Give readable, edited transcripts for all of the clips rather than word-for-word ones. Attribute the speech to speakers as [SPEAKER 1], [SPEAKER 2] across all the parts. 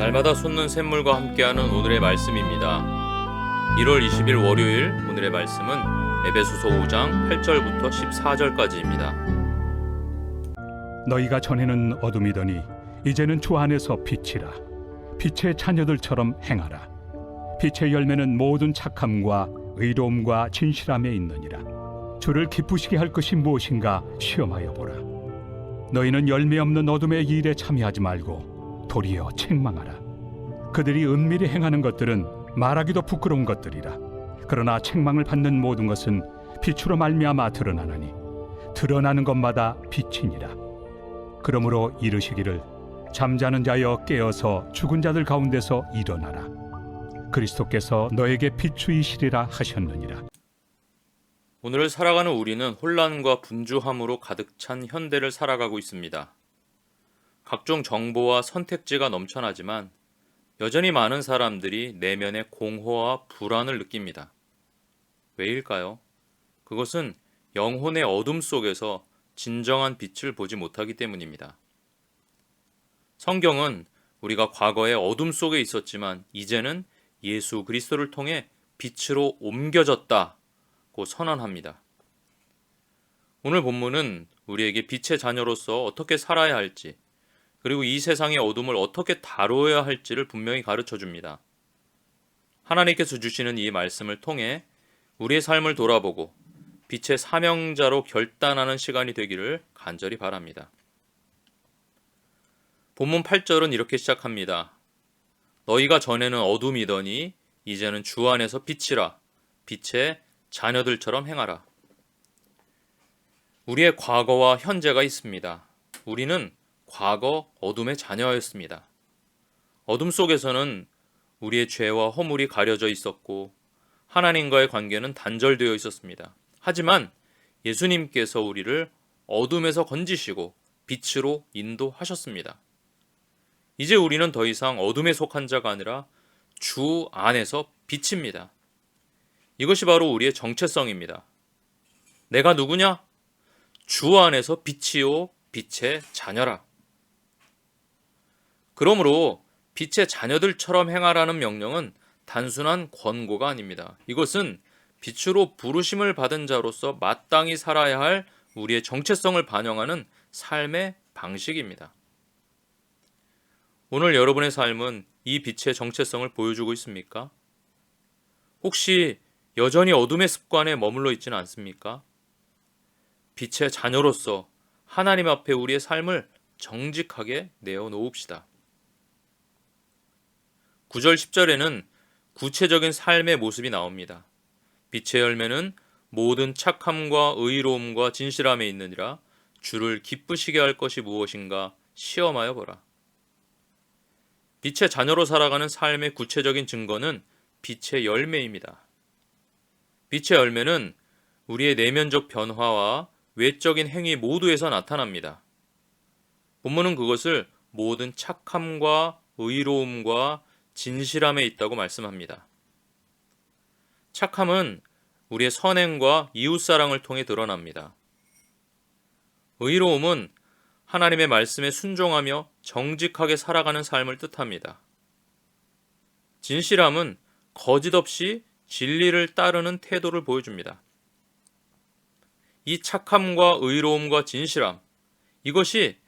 [SPEAKER 1] 날마다 솟는 샘물과 함께하는 오늘의 말씀입니다. 1월 20일 월요일 오늘의 말씀은 에베소서 5장 8절부터 14절까지입니다.
[SPEAKER 2] 너희가 전에는 어둠이더니 이제는 주 안에서 빛이라. 빛의 자녀들처럼 행하라. 빛의 열매는 모든 착함과 의로움과 진실함에 있느니라. 주를 기쁘시게 할 것이 무엇인가 시험하여 보라. 너희는 열매 없는 어둠의 일에 참여하지 말고 도리어 책망하라. 그들이 은밀히 행하는 것들은 말하기도 부끄러운 것들이라. 그러나 책망을 받는 모든 것은 빛으로 말미암아 드러나나니 드러나는 것마다 빛이니라. 그러므로 이르시기를 잠자는 자여 깨어서 죽은 자들 가운데서 일어나라. 그리스도께서 너에게 비추이시리라 하셨느니라.
[SPEAKER 1] 오늘을 살아가는 우리는 혼란과 분주함으로 가득 찬 현대를 살아가고 있습니다. 각종 정보와 선택지가 넘쳐나지만 여전히 많은 사람들이 내면의 공허와 불안을 느낍니다. 왜일까요? 그것은 영혼의 어둠 속에서 진정한 빛을 보지 못하기 때문입니다. 성경은 우리가 과거에 어둠 속에 있었지만 이제는 예수 그리스도를 통해 빛으로 옮겨졌다고 선언합니다. 오늘 본문은 우리에게 빛의 자녀로서 어떻게 살아야 할지, 그리고 이 세상의 어둠을 어떻게 다루어야 할지를 분명히 가르쳐 줍니다. 하나님께서 주시는 이 말씀을 통해 우리의 삶을 돌아보고 빛의 사명자로 결단하는 시간이 되기를 간절히 바랍니다. 본문 8절은 이렇게 시작합니다. 너희가 전에는 어둠이더니 이제는 주 안에서 빛이라. 빛의 자녀들처럼 행하라. 우리의 과거와 현재가 있습니다. 우리는 과거 어둠의 자녀였습니다. 어둠 속에서는 우리의 죄와 허물이 가려져 있었고 하나님과의 관계는 단절되어 있었습니다. 하지만 예수님께서 우리를 어둠에서 건지시고 빛으로 인도하셨습니다. 이제 우리는 더 이상 어둠에 속한 자가 아니라 주 안에서 빛입니다. 이것이 바로 우리의 정체성입니다. 내가 누구냐? 주 안에서 빛이요 빛의 자녀라. 그러므로 빛의 자녀들처럼 행하라는 명령은 단순한 권고가 아닙니다. 이것은 빛으로 부르심을 받은 자로서 마땅히 살아야 할 우리의 정체성을 반영하는 삶의 방식입니다. 오늘 여러분의 삶은 이 빛의 정체성을 보여주고 있습니까? 혹시 여전히 어둠의 습관에 머물러 있지는 않습니까? 빛의 자녀로서 하나님 앞에 우리의 삶을 정직하게 내어놓읍시다. 9절 10절에는 구체적인 삶의 모습이 나옵니다. 빛의 열매는 모든 착함과 의로움과 진실함에 있느니라. 주를 기쁘시게 할 것이 무엇인가 시험하여 보라. 빛의 자녀로 살아가는 삶의 구체적인 증거는 빛의 열매입니다. 빛의 열매는 우리의 내면적 변화와 외적인 행위 모두에서 나타납니다. 본문은 그것을 모든 착함과 의로움과 진실함에 있다고 말씀합니다. 착함은 우리의 선행과 이웃사랑을 통해 드러납니다. 의로움은 하나님의 말씀에 순종하며 정직하게 살아가는 삶을 뜻합니다. 진실함은 거짓 없이 진리를 따르는 태도를 보여줍니다. 이 착함과 의로움과 진실함, 이것이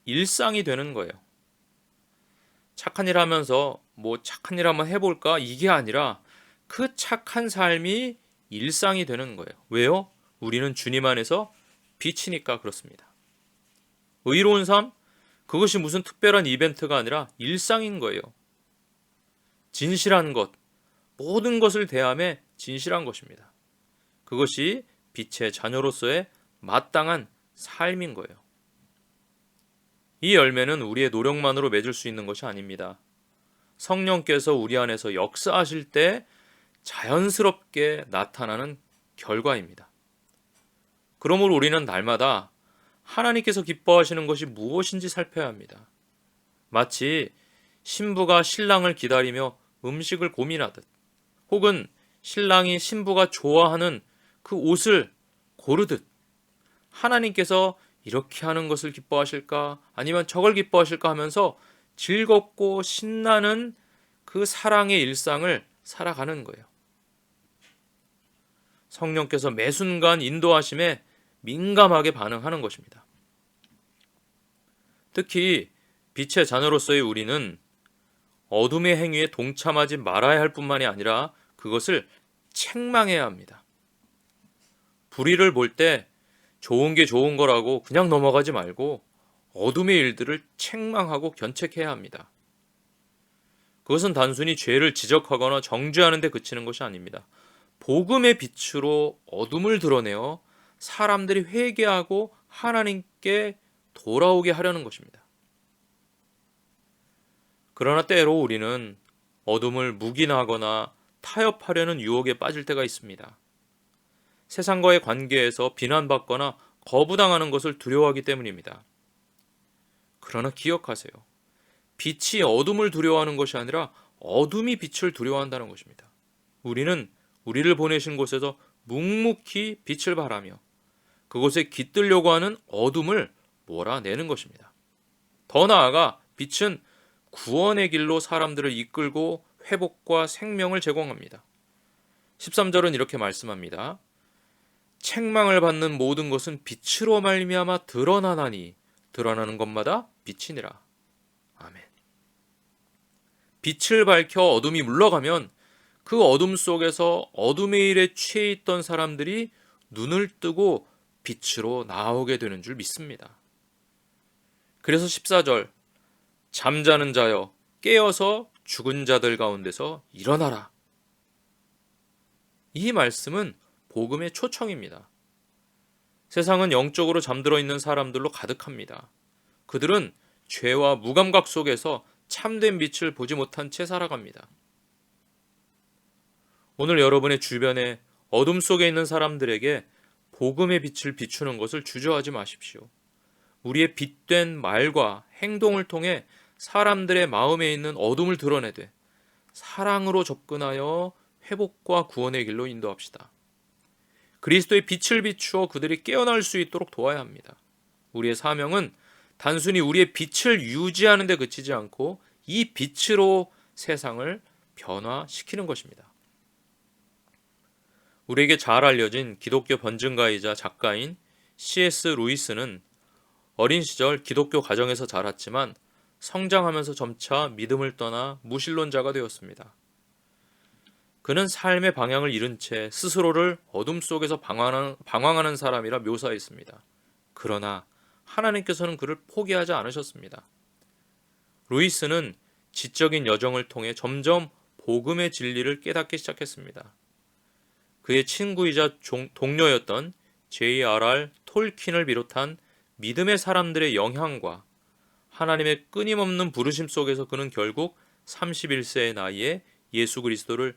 [SPEAKER 1] 일상이 되는 거예요. 착한 일 하면서 착한 일 한번 해볼까? 이게 아니라 그 착한 삶이 일상이 되는 거예요. 왜요? 우리는 주님 안에서 빛이니까 그렇습니다. 의로운 삶? 그것이 무슨 특별한 이벤트가 아니라 일상인 거예요. 진실한 것, 모든 것을 대함에 진실한 것입니다. 그것이 빛의 자녀로서의 마땅한 삶인 거예요. 이 열매는 우리의 노력만으로 맺을 수 있는 것이 아닙니다. 성령께서 우리 안에서 역사하실 때 자연스럽게 나타나는 결과입니다. 그러므로 우리는 날마다 하나님께서 기뻐하시는 것이 무엇인지 살펴야 합니다. 마치 신부가 신랑을 기다리며 음식을 고민하듯, 혹은 신랑이 신부가 좋아하는 그 옷을 고르듯 하나님께서 이렇게 하는 것을 기뻐하실까? 아니면 저걸 기뻐하실까? 하면서 즐겁고 신나는 그 사랑의 일상을 살아가는 거예요. 성령께서 매 순간 인도하심에 민감하게 반응하는 것입니다. 특히 빛의 자녀로서의 우리는 어둠의 행위에 동참하지 말아야 할 뿐만이 아니라 그것을 책망해야 합니다. 불의를 볼 때 좋은 게 좋은 거라고 그냥 넘어가지 말고 어둠의 일들을 책망하고 견책해야 합니다. 그것은 단순히 죄를 지적하거나 정죄하는 데 그치는 것이 아닙니다. 복음의 빛으로 어둠을 드러내어 사람들이 회개하고 하나님께 돌아오게 하려는 것입니다. 그러나 때로 우리는 어둠을 묵인하거나 타협하려는 유혹에 빠질 때가 있습니다. 세상과의 관계에서 비난받거나 거부당하는 것을 두려워하기 때문입니다. 그러나 기억하세요. 빛이 어둠을 두려워하는 것이 아니라 어둠이 빛을 두려워한다는 것입니다. 우리는 우리를 보내신 곳에서 묵묵히 빛을 발하며 그곳에 깃들려고 하는 어둠을 몰아내는 것입니다. 더 나아가 빛은 구원의 길로 사람들을 이끌고 회복과 생명을 제공합니다. 13절은 이렇게 말씀합니다. 책망을 받는 모든 것은 빛으로 말미암아 드러나나니 드러나는 것마다 빛이니라. 아멘. 빛을 밝혀 어둠이 물러가면 그 어둠 속에서 어둠의 일에 취해 있던 사람들이 눈을 뜨고 빛으로 나오게 되는 줄 믿습니다. 그래서 14절 잠자는 자여 깨어서 죽은 자들 가운데서 일어나라. 이 말씀은 복음의 초청입니다. 세상은 영적으로 잠들어 있는 사람들로 가득합니다. 그들은 죄와 무감각 속에서 참된 빛을 보지 못한 채 살아갑니다. 오늘 여러분의 주변에 어둠 속에 있는 사람들에게 복음의 빛을 비추는 것을 주저하지 마십시오. 우리의 빛된 말과 행동을 통해 사람들의 마음에 있는 어둠을 드러내되 사랑으로 접근하여 회복과 구원의 길로 인도합시다. 그리스도의 빛을 비추어 그들이 깨어날 수 있도록 도와야 합니다. 우리의 사명은 단순히 우리의 빛을 유지하는 데 그치지 않고 이 빛으로 세상을 변화시키는 것입니다. 우리에게 잘 알려진 기독교 번증가이자 작가인 C.S. 루이스는 어린 시절 기독교 가정에서 자랐지만 성장하면서 점차 믿음을 떠나 무신론자가 되었습니다. 그는 삶의 방향을 잃은 채 스스로를 어둠 속에서 방황하는 사람이라 묘사했습니다. 그러나 하나님께서는 그를 포기하지 않으셨습니다. 루이스는 지적인 여정을 통해 점점 복음의 진리를 깨닫기 시작했습니다. 그의 친구이자 동료였던 J.R.R. 톨킨을 비롯한 믿음의 사람들의 영향과 하나님의 끊임없는 부르심 속에서 그는 결국 31세의 나이에 예수 그리스도를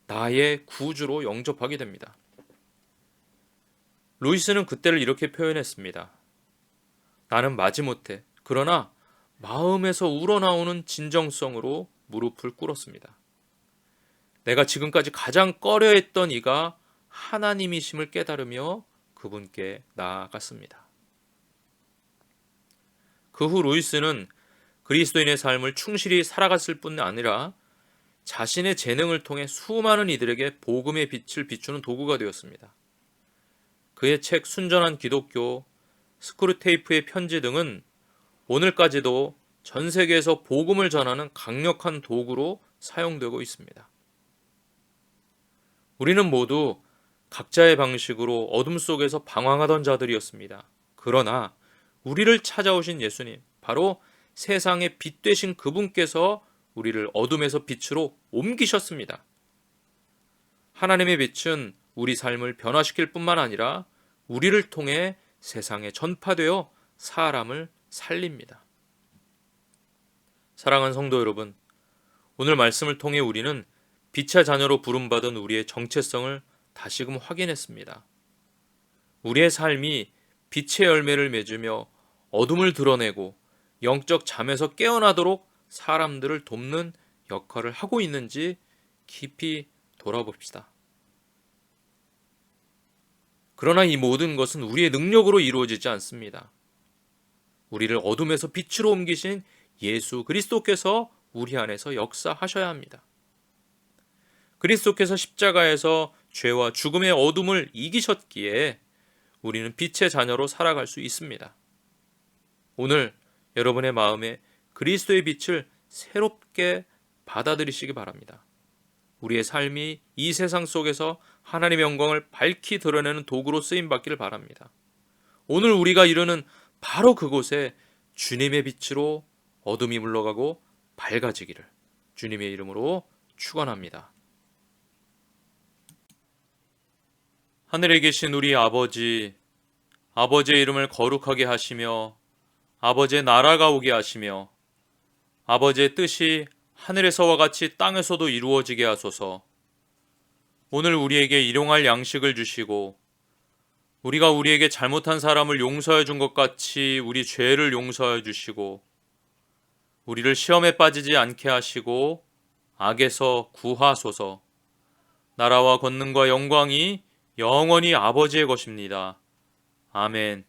[SPEAKER 1] 나의 구주로 영접하게 됩니다. 루이스는 그때를 이렇게 표현했습니다. 나는 마지못해 그러나 마음에서 우러나오는 진정성으로 무릎을 꿇었습니다. 내가 지금까지 가장 꺼려했던 이가 하나님이심을 깨달으며 그분께 나아갔습니다. 그 후 루이스는 그리스도인의 삶을 충실히 살아갔을 뿐 아니라 자신의 재능을 통해 수많은 이들에게 복음의 빛을 비추는 도구가 되었습니다. 그의 책 순전한 기독교, 스크루테이프의 편지 등은 오늘까지도 전 세계에서 복음을 전하는 강력한 도구로 사용되고 있습니다. 우리는 모두 각자의 방식으로 어둠 속에서 방황하던 자들이었습니다. 그러나 우리를 찾아오신 예수님, 바로 세상의 빛 되신 그분께서 우리를 어둠에서 빛으로 옮기셨습니다. 하나님의 빛은 우리 삶을 변화시킬 뿐만 아니라 우리를 통해 세상에 전파되어 사람을 살립니다. 사랑하는 성도 여러분, 오늘 말씀을 통해 우리는 빛의 자녀로 부름받은 우리의 정체성을 다시금 확인했습니다. 우리의 삶이 빛의 열매를 맺으며 어둠을 드러내고 영적 잠에서 깨어나도록 사람들을 돕는 역할을 하고 있는지 깊이 돌아봅시다. 그러나 이 모든 것은 우리의 능력으로 이루어지지 않습니다. 우리를 어둠에서 빛으로 옮기신 예수 그리스도께서 우리 안에서 역사하셔야 합니다. 그리스도께서 십자가에서 죄와 죽음의 어둠을 이기셨기에 우리는 빛의 자녀로 살아갈 수 있습니다. 오늘 여러분의 마음에 그리스도의 빛을 새롭게 받아들이시기 바랍니다. 우리의 삶이 이 세상 속에서 하나님의 영광을 밝히 드러내는 도구로 쓰임받기를 바랍니다. 오늘 우리가 이르는 바로 그곳에 주님의 빛으로 어둠이 물러가고 밝아지기를 주님의 이름으로 축원합니다. 하늘에 계신 우리 아버지, 아버지의 이름을 거룩하게 하시며 아버지의 나라가 오게 하시며 아버지의 뜻이 하늘에서와 같이 땅에서도 이루어지게 하소서. 오늘 우리에게 일용할 양식을 주시고 우리가 우리에게 잘못한 사람을 용서해 준 것 같이 우리 죄를 용서해 주시고 우리를 시험에 빠지지 않게 하시고 악에서 구하소서. 나라와 권능과 영광이 영원히 아버지의 것입니다. 아멘.